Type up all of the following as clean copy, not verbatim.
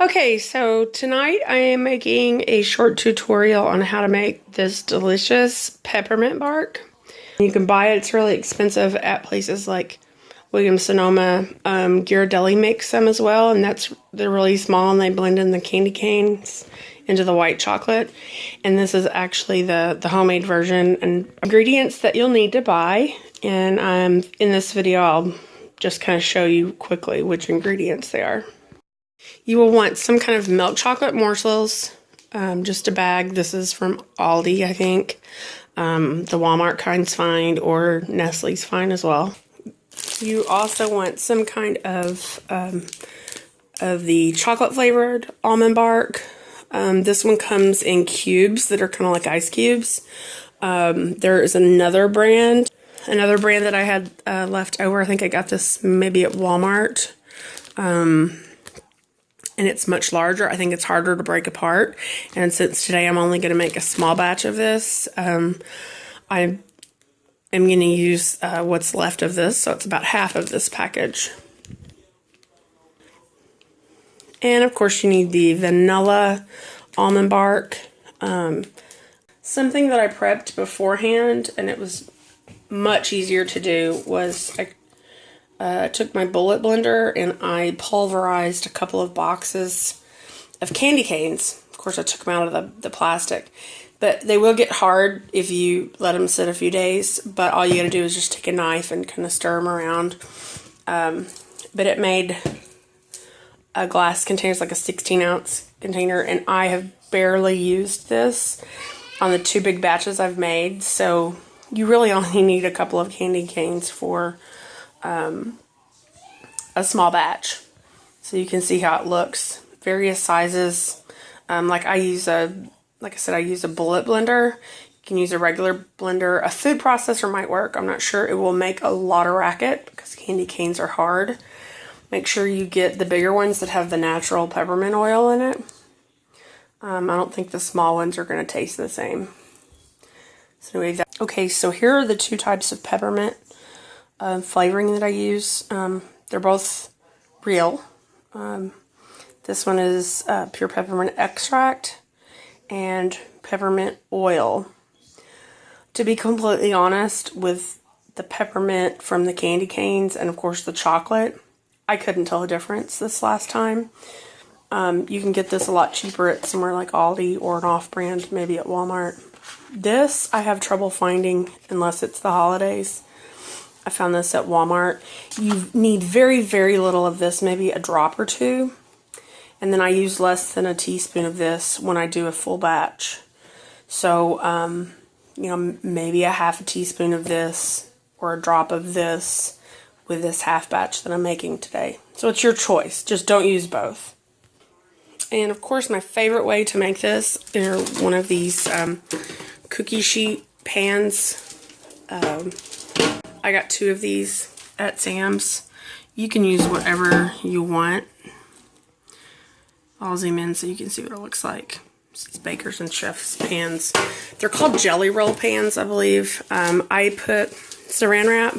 Okay, so tonight I am making a short tutorial on how to make this delicious peppermint bark. You can buy it, it's really expensive at places like Williams-Sonoma. Ghirardelli makes some as well, and they're really small and they blend in the candy canes into the white chocolate. And this is actually the homemade version, and ingredients that you'll need to buy. And in this video I'll just kind of show you quickly which ingredients they are. You will want some kind of milk chocolate morsels, just a bag. This is from Aldi, I think. The Walmart kind's fine, or Nestle's fine as well. You also want some kind of the chocolate flavored almond bark. This one comes in cubes that are kind of like ice cubes. There is another brand that I had left over. I think I got this maybe at Walmart. And it's much larger. I think it's harder to break apart. And since today I'm only going to make a small batch of this, I am going to use what's left of this. So it's about half of this package. And of course you need the vanilla almond bark. Something that I prepped beforehand, and it was much easier to do, was I took my bullet blender and I pulverized a couple of boxes of candy canes. Of course, I took them out of the plastic, but they will get hard if you let them sit a few days. But all you gotta do is just take a knife and kind of stir them around. But it made a glass container, it's like a 16-ounce container, and I have barely used this on the 2 big batches I've made. So you really only need a couple of candy canes for a small batch. So you can see how it looks. Various sizes. Like I use a bullet blender. You can use a regular blender. A food processor might work. I'm not sure. It will make a lot of racket because candy canes are hard. Make sure you get the bigger ones that have the natural peppermint oil in it. I don't think the small ones are going to taste the same. So anyway, okay, so here are the 2 types of peppermint flavoring that I use. They're both real. This one is pure peppermint extract and peppermint oil. To be completely honest, with the peppermint from the candy canes and of course the chocolate, I couldn't tell the difference this last time. You can get this a lot cheaper at somewhere like Aldi or an off-brand, maybe at Walmart. This I have trouble finding unless it's the holidays. I found this at Walmart. You need very, very little of this, maybe a drop or 2. And then I use less than a teaspoon of this when I do a full batch. So, you know, maybe a half a teaspoon of this or a drop of this with this half batch that I'm making today. So it's your choice. Just don't use both. And of course, my favorite way to make this are one of these cookie sheet pans. I got 2 of these at Sam's. You can use whatever you want. I'll zoom in so you can see what it looks like. These Bakers and Chef's pans. They're called jelly roll pans, I believe. I put saran wrap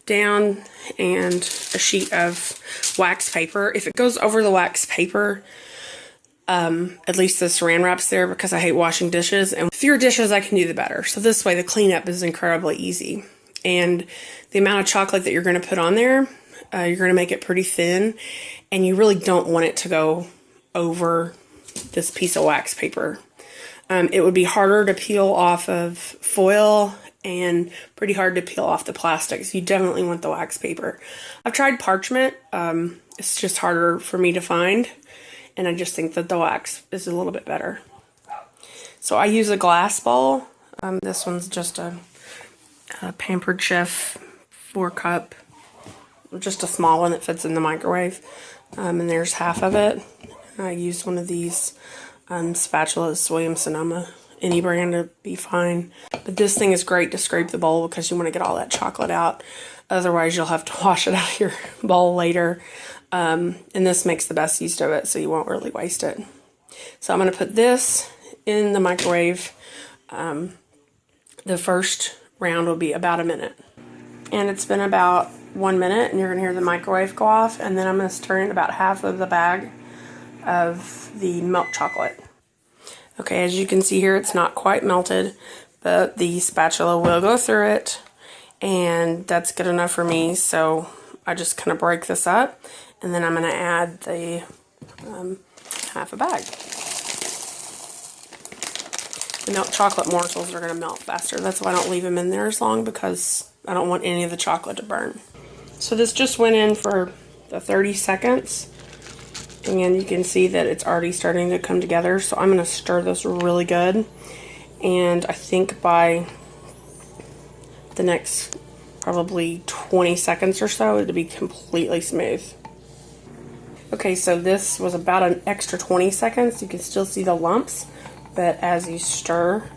down and a sheet of wax paper. If it goes over the wax paper, at least the saran wrap's there because I hate washing dishes. And the fewer dishes I can do, the better. So this way the cleanup is incredibly easy. And the amount of chocolate that you're going to put on there, you're going to make it pretty thin. And you really don't want it to go over this piece of wax paper. It would be harder to peel off of foil and pretty hard to peel off the plastic. So you definitely want the wax paper. I've tried parchment. It's just harder for me to find. And I just think that the wax is a little bit better. So I use a glass bowl. This one's just a Pampered Chef 4-cup. Just a small one that fits in the microwave. And there's half of it. I used one of these spatulas, Williams-Sonoma. Any brand would be fine. But this thing is great to scrape the bowl because you want to get all that chocolate out. Otherwise, you'll have to wash it out of your bowl later. And this makes the best use of it, so you won't really waste it. So I'm going to put this in the microwave. The first round will be about a minute. And it's been about 1 minute, and you're going to hear the microwave go off. And then I'm going to stir in about half of the bag of the milk chocolate. Okay, as you can see here, it's not quite melted, but the spatula will go through it, and that's good enough for me. So I just kind of break this up, and then I'm going to add the half a bag. The milk chocolate morsels are going to melt faster. That's why I don't leave them in there as long, because I don't want any of the chocolate to burn. So this just went in for the 30 seconds. And you can see that it's already starting to come together. So I'm going to stir this really good. And I think by the next probably 20 seconds or so, it'll be completely smooth. Okay, so this was about an extra 20 seconds. You can still see the lumps, but as you stir,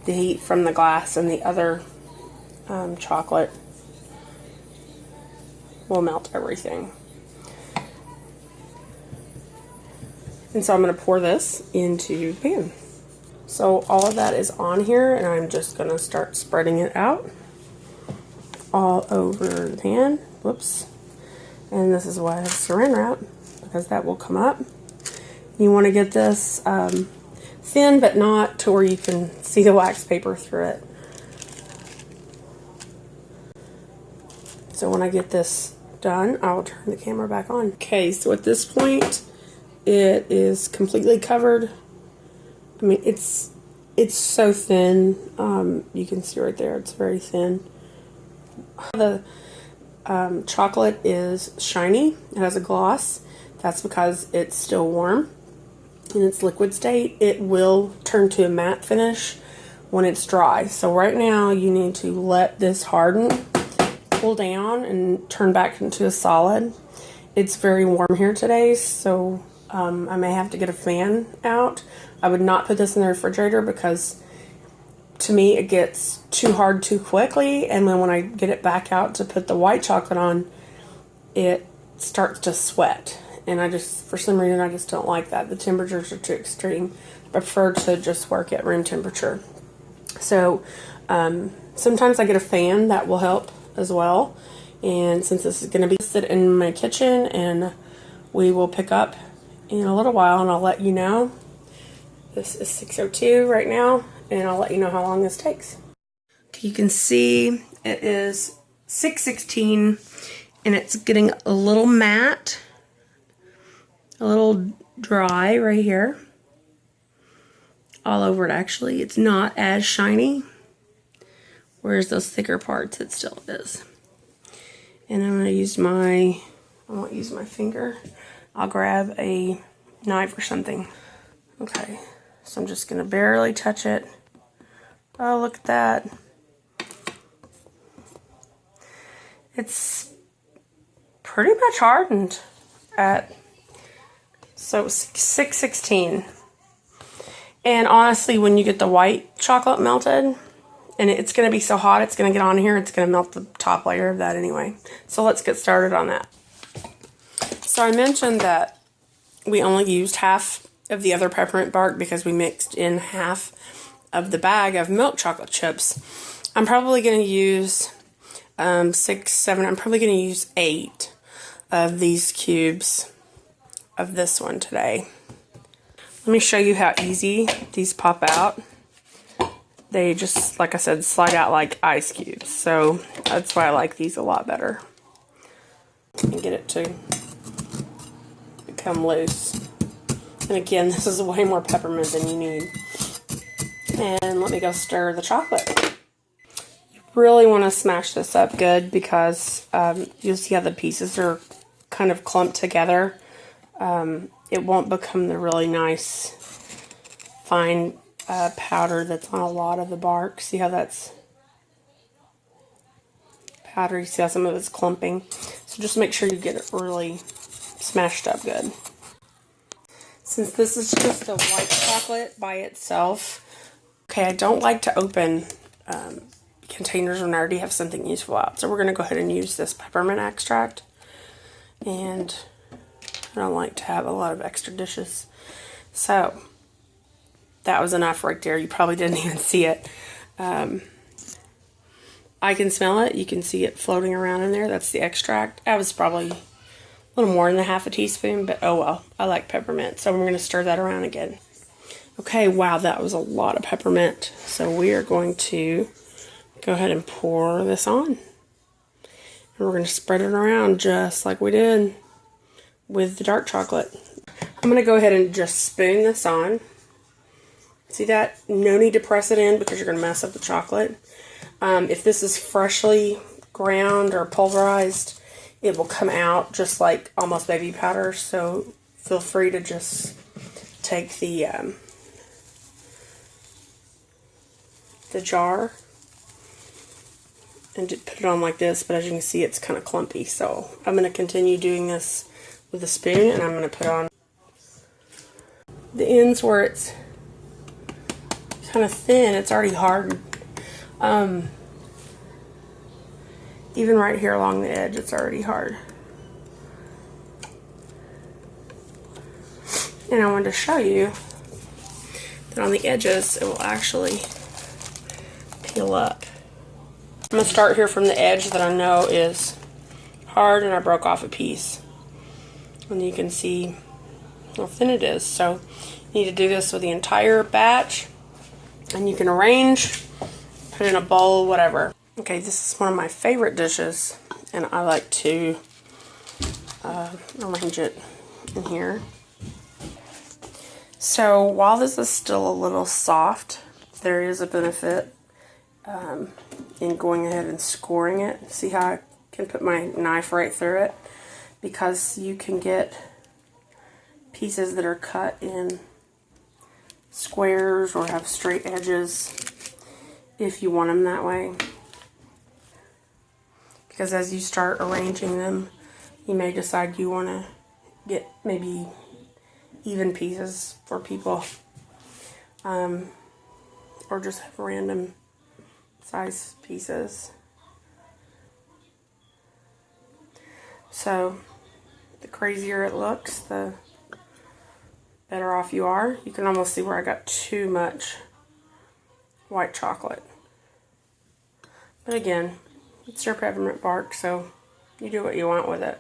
the heat from the glass and the other chocolate will melt everything. And so I'm going to pour this into the pan. So all of that is on here, and I'm just going to start spreading it out all over the pan. Whoops. And this is why I have saran wrap, because that will come up. You want to get this thin, but not to where you can see the wax paper through it. So when I get this done, I will turn the camera back on. Okay, so at this point, it is completely covered. I mean, it's so thin. You can see right there, it's very thin. The chocolate is shiny. It has a gloss. That's because it's still warm in its liquid state. It will turn to a matte finish when it's dry. So right now, you need to let this harden, cool down, and turn back into a solid. It's very warm here today, so I may have to get a fan out. I would not put this in the refrigerator because to me it gets too hard too quickly, and then when I get it back out to put the white chocolate on, it starts to sweat, and for some reason I just don't like that. The temperatures are too extreme. I prefer to just work at room temperature. So sometimes I get a fan that will help as well, and since this is going to be sit in my kitchen, and we will pick up in a little while, and I'll let you know. This is 6:02 right now, and I'll let you know how long this takes. Okay, you can see it is 6:16, and it's getting a little matte, a little dry right here. All over it, actually. It's not as shiny. Whereas those thicker parts, it still is. And I'm going to use I won't use my finger. I'll grab a knife or something. Okay, so I'm just going to barely touch it. Oh, look at that. It's pretty much hardened at, so 6:16. And honestly, when you get the white chocolate melted, and it's going to be so hot, it's going to get on here, it's going to melt the top layer of that anyway. So let's get started on that. So I mentioned that we only used half of the other peppermint bark because we mixed in half of the bag of milk chocolate chips. I'm probably going to use 6, 7, I'm probably going to use 8 of these cubes of this one today. Let me show you how easy these pop out. They just, like I said, slide out like ice cubes. So that's why I like these a lot better. And get it to become loose. And again, this is way more peppermint than you need. And let me go stir the chocolate. You really want to smash this up good because you'll see how the pieces are kind of clumped together. It won't become the really nice fine powder that's on a lot of the bark. See how that's powdery? See how some of it's clumping? So just make sure you get it really smashed up good. Since this is just a white chocolate by itself, okay, I don't like to open containers when I already have something useful out. So we're going to go ahead and use this peppermint extract. And I don't like to have a lot of extra dishes. So that was enough right there. You probably didn't even see it. I can smell it. You can see it floating around in there. That's the extract. That was probably A little more than a half a teaspoon, but oh well, I like peppermint, so we're going to stir that around again. Okay, wow, that was a lot of peppermint. So we are going to go ahead and pour this on. And we're going to spread it around just like we did with the dark chocolate. I'm going to go ahead and just spoon this on. See that? No need to press it in because you're going to mess up the chocolate. If this is freshly ground or pulverized, it will come out just like almost baby powder. So feel free to just take the jar and put it on like this, but as you can see, it's kind of clumpy. So I'm going to continue doing this with a spoon, and I'm going to put on the ends where it's kind of thin. It's already hard. Even right here along the edge, it's already hard. And I wanted to show you that on the edges, it will actually peel up. I'm going to start here from the edge that I know is hard, and I broke off a piece. And you can see how thin it is. So you need to do this with the entire batch, and you can arrange, put in a bowl, whatever. Okay, this is one of my favorite dishes, and I like to arrange it in here. So while this is still a little soft, there is a benefit in going ahead and scoring it. See how I can put my knife right through it? Because you can get pieces that are cut in squares or have straight edges if you want them that way. Because as you start arranging them, you may decide you want to get maybe even pieces for people, or just have random size pieces. So the crazier it looks, the better off you are. You can almost see where I got too much white chocolate. But again, it's your peppermint bark, so you do what you want with it.